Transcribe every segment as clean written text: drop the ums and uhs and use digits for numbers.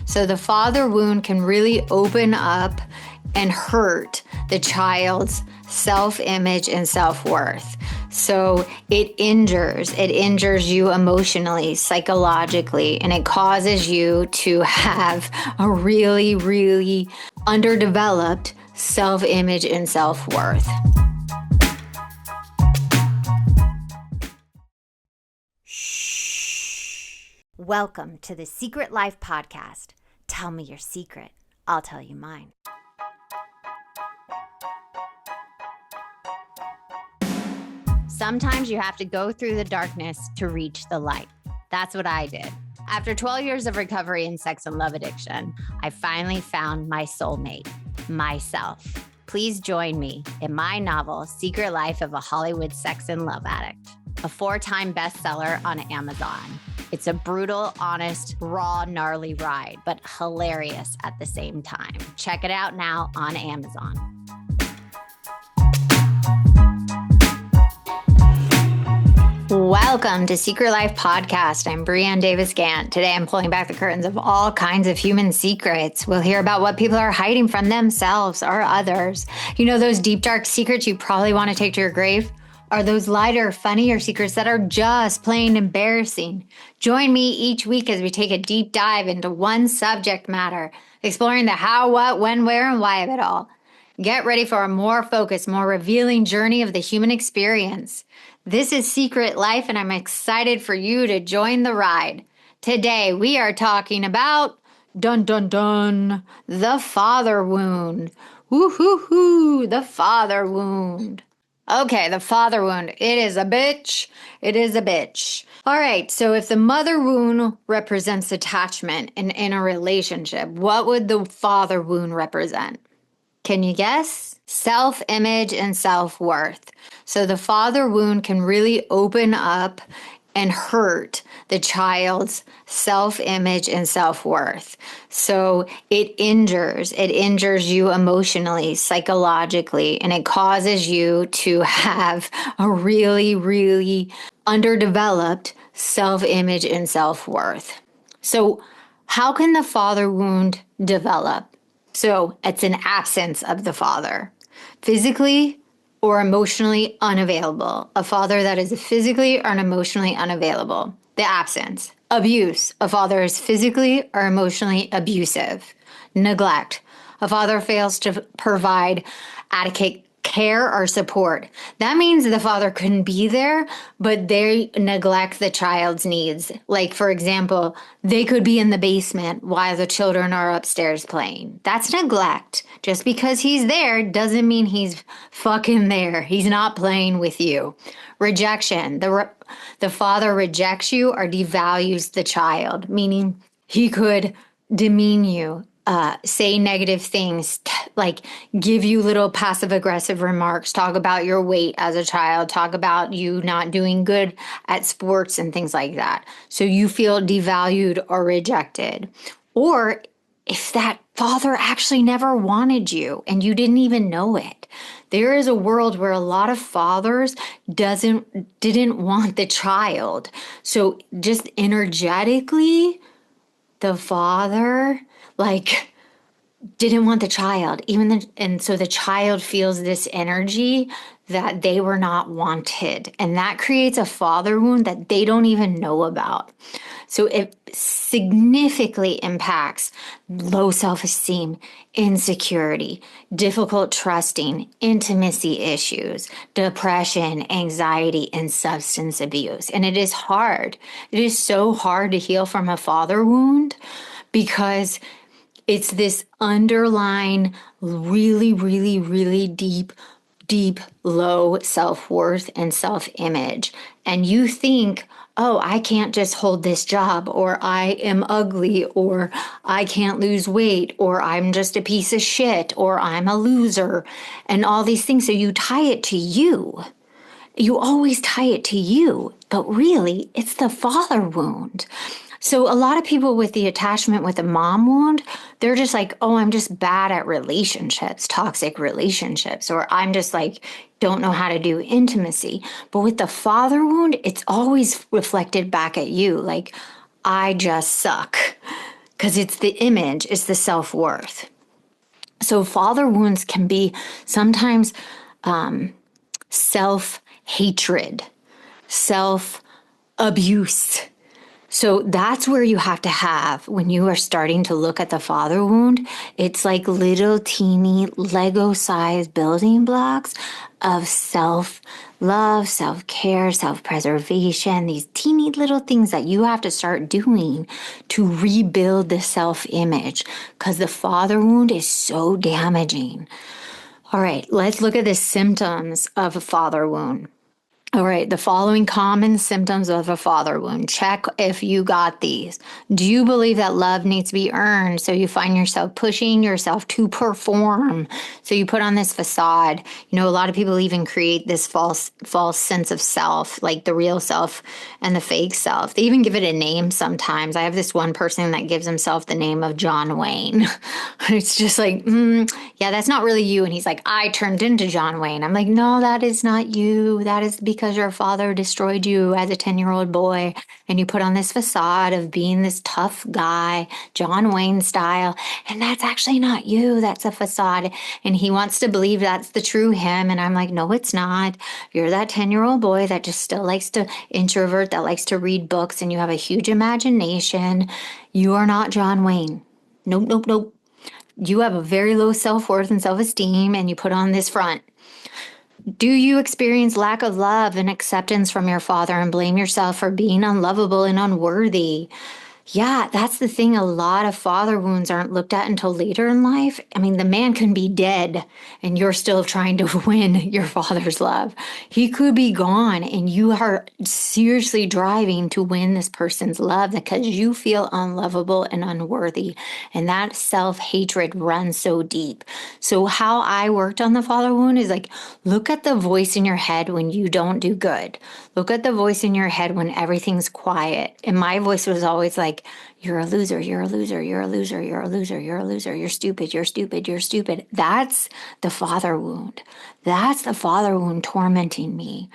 So the father wound can really open up and hurt the child's self-image and self-worth. So it injures you emotionally, psychologically, and it causes you to have a really, really underdeveloped self-image and self-worth. Welcome to the Secret Life Podcast. Tell me your secret. I'll tell you mine. Sometimes you have to go through the darkness to reach the light. That's what I did. After 12 years of recovery in sex and love addiction, I finally found my soulmate, myself. Please join me in my novel, Secret Life of a Hollywood Sex and Love Addict, a 4-time bestseller on Amazon. It's a brutal, honest, raw, gnarly ride, but hilarious at the same time. Check it out now on Amazon. Welcome to Secret Life Podcast. I'm Brianne Davis-Gantt. Today I'm pulling back the curtains of all kinds of human secrets. We'll hear about what people are hiding from themselves or others. You know those deep, dark secrets you probably want to take to your grave? Are those lighter, funnier secrets that are just plain embarrassing? Join me each week as we take a deep dive into one subject matter, exploring the how, what, when, where, and why of it all. Get ready for a more focused, more revealing journey of the human experience. This is Secret Life, and I'm excited for you to join the ride. Today, we are talking about, dun dun dun, the father wound. Woo-hoo-hoo, the father wound. Okay, the father wound. It is a bitch. It is a bitch. All right, so if the mother wound represents attachment in a relationship, what would the father wound represent? Can you guess? Self-image and self-worth. So the father wound can really open up and hurt the child's self-image and self-worth. So it injures you emotionally, psychologically, and it causes you to have a really, really underdeveloped self-image and self-worth. So how can the father wound develop? So it's an absence of the father, physically or emotionally unavailable. A father that is physically or emotionally unavailable. The absence. Abuse. A father is physically or emotionally abusive. Neglect. A father fails to provide adequate care or support. That means the father couldn't be there, but they neglect the child's needs. Like, for example, they could be in the basement while the children are upstairs playing. That's neglect. Just because he's there doesn't mean he's fucking there. He's not playing with you. Rejection. The father rejects you or devalues the child, meaning he could demean you, say negative things, like give you little passive aggressive remarks, talk about your weight as a child, talk about you not doing good at sports and things like that. So you feel devalued or rejected. Or if that father actually never wanted you and you didn't even know it. There is a world where a lot of fathers didn't want the child. So just energetically, the father didn't want the child, and so the child feels this energy that they were not wanted, and that creates a father wound that they don't even know about. So it significantly impacts low self-esteem, insecurity, difficult trusting, intimacy issues, depression, anxiety, and substance abuse. And it is hard. It is so hard to heal from a father wound because it's this underlying, really, really, really deep, low self-worth and self-image. And you think, oh, I can't just hold this job, or I am ugly, or I can't lose weight, or I'm just a piece of shit, or I'm a loser, and all these things. So you tie it to you. You always tie it to you, but really it's the father wound. So a lot of people with the attachment with the mom wound, they're just like, oh, I'm just bad at relationships, toxic relationships, or I'm just like, don't know how to do intimacy. But with the father wound, it's always reflected back at you. Like, I just suck. because it's the image, it's the self-worth. So father wounds can be sometimes self-hatred, self-abuse. So that's where you have to have, when you are starting to look at the father wound, it's like little teeny Lego-sized building blocks of self-love, self-care, self-preservation, these teeny little things that you have to start doing to rebuild the self-image, because the father wound is so damaging. All right, let's look at the symptoms of a father wound. All right, the following common symptoms of a father wound. Check if you got these. Do you believe that love needs to be earned? So you find yourself pushing yourself to perform. So you put on this facade. A lot of people even create this false sense of self, like the real self and the fake self. They even give it a name sometimes. I have this one person that gives himself the name of John Wayne. It's just like, yeah, that's not really you. And he's like, I turned into John Wayne. I'm like, no, that is not you. That is because your father destroyed you as a 10-year-old boy, and you put on this facade of being this tough guy, John Wayne style, and that's actually not you. That's a facade, and he wants to believe that's the true him, and I'm like, no, it's not. You're that 10-year-old boy that just still likes to introvert, that likes to read books, and you have a huge imagination. You are not John Wayne. Nope, nope, nope. You have a very low self-worth and self-esteem, and you put on this front. Do you experience lack of love and acceptance from your father and blame yourself for being unlovable and unworthy? Yeah, that's the thing. A lot of father wounds aren't looked at until later in life. I mean, the man can be dead and you're still trying to win your father's love. He could be gone and you are seriously driving to win this person's love because you feel unlovable and unworthy. And that self-hatred runs so deep. So how I worked on the father wound is like, look at the voice in your head when you don't do good. Look at the voice in your head when everything's quiet. And my voice was always like, you're a loser, you're a loser, you're a loser, you're a loser, you're a loser, you're stupid, you're stupid, you're stupid. That's the father wound. That's the father wound tormenting me.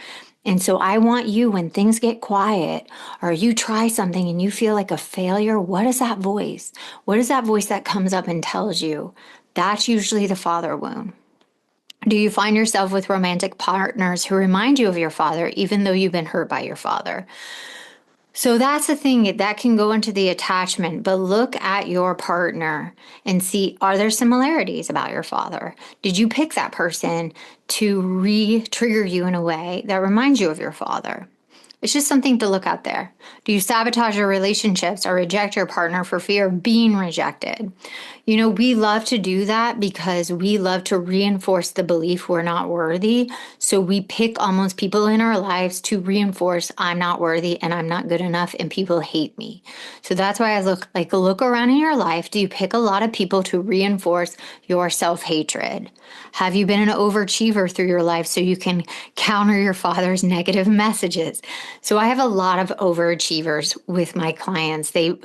And so I want you, when things get quiet or you try something and you feel like a failure, what is that voice? What is that voice that comes up and tells you? That's usually the father wound. Do you find yourself with romantic partners who remind you of your father, even though you've been hurt by your father? So that's the thing that can go into the attachment, but look at your partner and see, are there similarities about your father? Did you pick that person to re-trigger you in a way that reminds you of your father? It's just something to look out there. Do you sabotage your relationships or reject your partner for fear of being rejected? We love to do that because we love to reinforce the belief we're not worthy. So we pick almost people in our lives to reinforce I'm not worthy and I'm not good enough and people hate me. So that's why I look around in your life. Do you pick a lot of people to reinforce your self-hatred? Have you been an overachiever through your life so you can counter your father's negative messages? So I have a lot of overachievers with my clients. They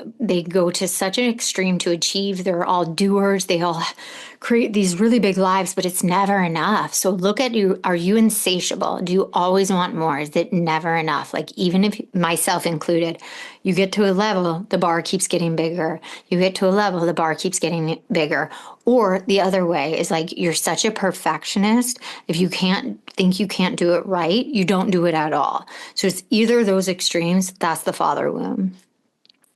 go to such an extreme to achieve. They're all doers. They all create these really big lives, but it's never enough. So look at you. Are you insatiable? Do you always want more? Is it never enough? Like, even if myself included, you get to a level, the bar keeps getting bigger. You get to a level, the bar keeps getting bigger. Or the other way is like, you're such a perfectionist. If you think you can't do it right, you don't do it at all. So it's either of those extremes. That's the father wound.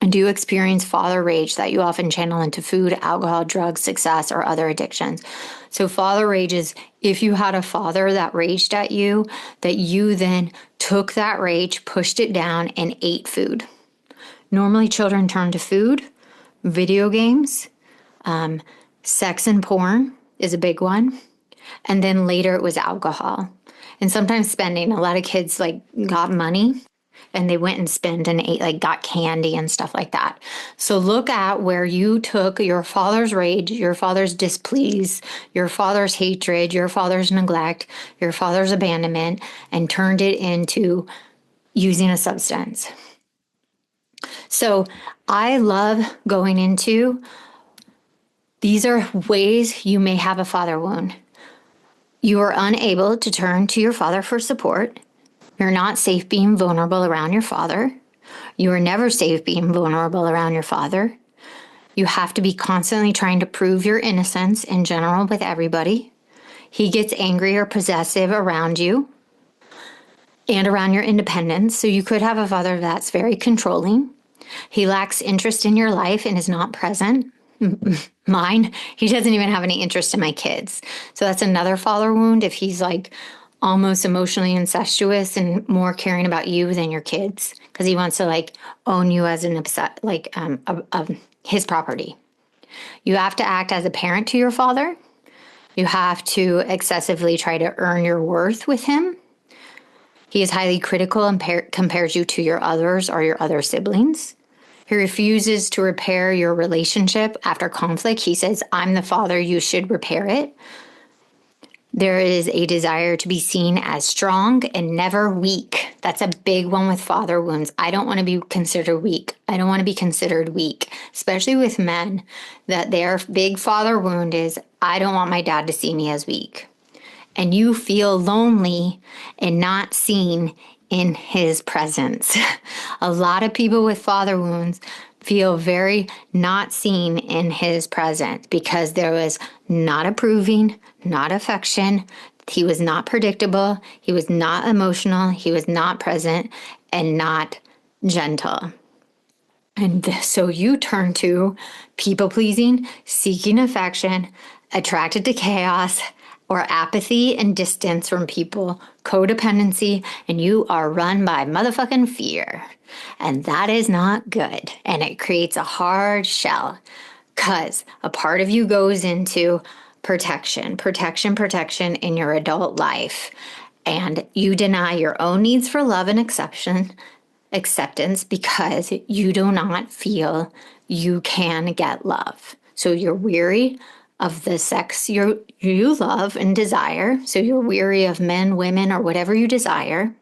And do you experience father rage that you often channel into food, alcohol, drugs, success, or other addictions? So father rage is if you had a father that raged at you, that you then took that rage, pushed it down, and ate food. Normally children turn to food, video games, sex and porn is a big one. And then later it was alcohol. And sometimes spending. A lot of kids got money and they went and spent and ate, got candy and stuff like that. So look at where you took your father's rage, your father's displease, your father's hatred, your father's neglect, your father's abandonment, and turned it into using a substance. So I love going into, these are ways you may have a father wound. You are unable to turn to your father for support. You're not safe being vulnerable around your father. You are never safe being vulnerable around your father. You have to be constantly trying to prove your innocence in general with everybody. He gets angry or possessive around you and around your independence. So you could have a father that's very controlling. He lacks interest in your life and is not present. Mine, he doesn't even have any interest in my kids. So that's another father wound if he's like almost emotionally incestuous and more caring about you than your kids because he wants to like own you as an upset, like his property. You have to act as a parent to your father. You have to excessively try to earn your worth with him. He is highly critical and compares you to your others or your other siblings. He refuses to repair your relationship after conflict. He says, I'm the father, you should repair it. There is a desire to be seen as strong and never weak. That's a big one with father wounds. I don't want to be considered weak. I don't want to be considered weak, especially with men, that their big father wound is, I don't want my dad to see me as weak. And you feel lonely and not seen in his presence. A lot of people with father wounds feel very not seen in his presence because there was not approving, not affection. He was not predictable. He was not emotional. He was not present and not gentle. And so you turn to people pleasing, seeking affection, attracted to chaos, or apathy and distance from people, codependency, and you are run by motherfucking fear. And that is not good. And it creates a hard shell because a part of you goes into protection in your adult life. And you deny your own needs for love and acceptance because you do not feel you can get love. So you're weary of the sex you love and desire. So you're weary of men, women, or whatever you desire.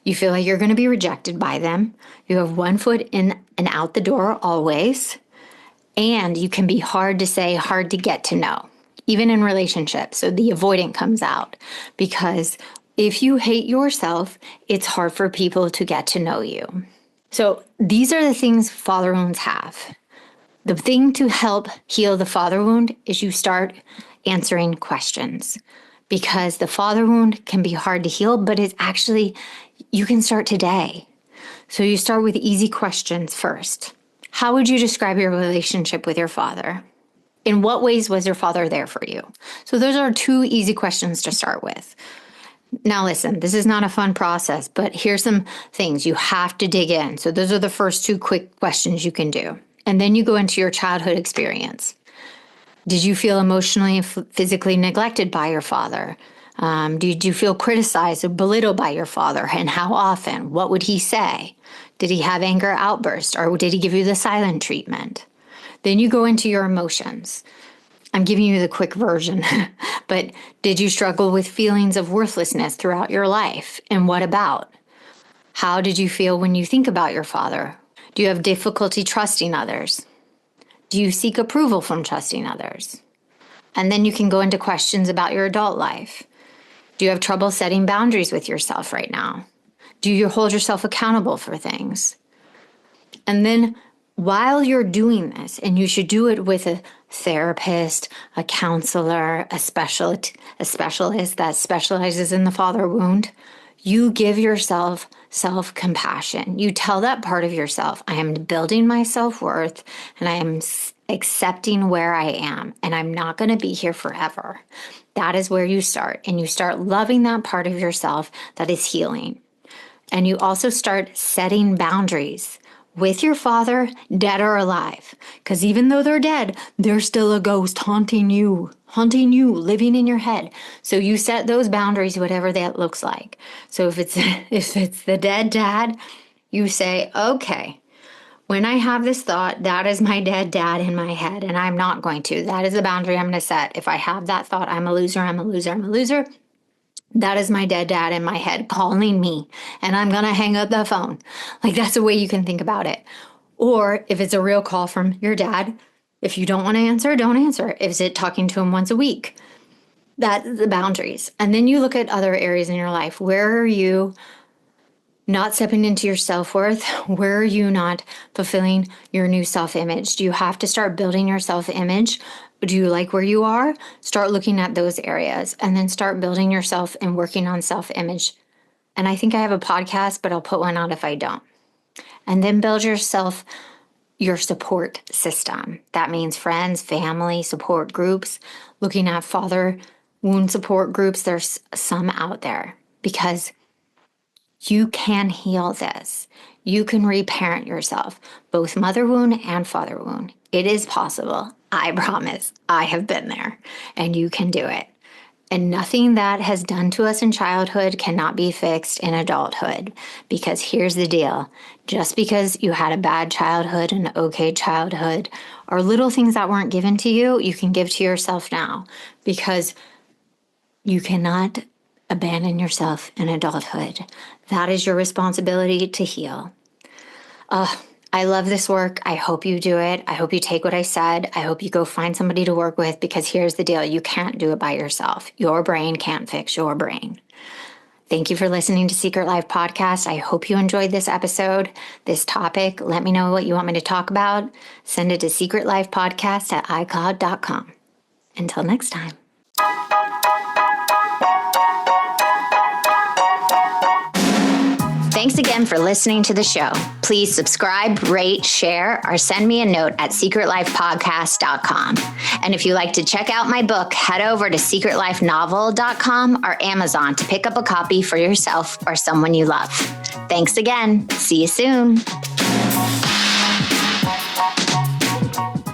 You feel like you're going to be rejected by them. You have one foot in and out the door always. And you can be hard to say, hard to get to know, even in relationships. So the avoidant comes out because if you hate yourself, it's hard for people to get to know you. So these are the things father wounds have. The thing to help heal the father wound is you start answering questions because the father wound can be hard to heal, but it's actually, you can start today. So you start with easy questions first. How would you describe your relationship with your father? In what ways was your father there for you? So those are 2 easy questions to start with. Now listen, this is not a fun process, but here's some things you have to dig in. So those are the first 2 quick questions you can do. And then you go into your childhood experience. Did you feel emotionally and physically neglected by your father? Did you feel criticized or belittled by your father? And how often? What would he say? Did he have anger outbursts or did he give you the silent treatment? Then you go into your emotions. I'm giving you the quick version, but did you struggle with feelings of worthlessness throughout your life? And what about? How did you feel when you think about your father? Do you have difficulty trusting others? Do you seek approval from trusting others? And then you can go into questions about your adult life. Do you have trouble setting boundaries with yourself right now? Do you hold yourself accountable for things? And then while you're doing this, and you should do it with a therapist, a counselor, a specialist that specializes in the father wound, you give yourself self-compassion. You tell that part of yourself, I am building my self-worth and I am accepting where I am and I'm not going to be here forever. That is where you start. And you start loving that part of yourself that is healing. And you also start setting boundaries with your father, dead or alive. Because even though they're dead, they're still a ghost haunting you, living in your head. So you set those boundaries, whatever that looks like. So if it's the dead dad, you say, okay, when I have this thought, that is my dead dad in my head, and I'm not going to. That is the boundary I'm going to set. If I have that thought, I'm a loser, I'm a loser, I'm a loser. That is my dead dad in my head calling me, and I'm going to hang up the phone. Like, that's a way you can think about it. Or if it's a real call from your dad, if you don't want to answer, don't answer. Is it talking to him once a week? That's the boundaries. And then you look at other areas in your life. Where are you not stepping into your self-worth? Where are you not fulfilling your new self-image? Do you have to start building your self-image? Do you like where you are? Start looking at those areas and then start building yourself and working on self-image. And I think I have a podcast, but I'll put one out if I don't. And then build yourself your support system. That means friends, family, support groups, looking at father wound support groups. There's some out there because you can heal this. You can reparent yourself, both mother wound and father wound. It is possible. I promise. I have been there and you can do it. And nothing that has done to us in childhood cannot be fixed in adulthood. Because here's the deal. Just because you had a bad childhood, an okay childhood, or little things that weren't given to you, you can give to yourself now. Because you cannot abandon yourself in adulthood. That is your responsibility to heal. I love this work. I hope you do it. I hope you take what I said. I hope you go find somebody to work with, because here's the deal. You can't do it by yourself. Your brain can't fix your brain. Thank you for listening to Secret Life Podcast. I hope you enjoyed this episode, this topic. Let me know what you want me to talk about. Send it to secretlifepodcast@icloud.com. Until next time. Thanks again for listening to the show. Please subscribe, rate, share, or send me a note at secretlifepodcast.com. And if you'd like to check out my book, head over to secretlifenovel.com or Amazon to pick up a copy for yourself or someone you love. Thanks again. See you soon.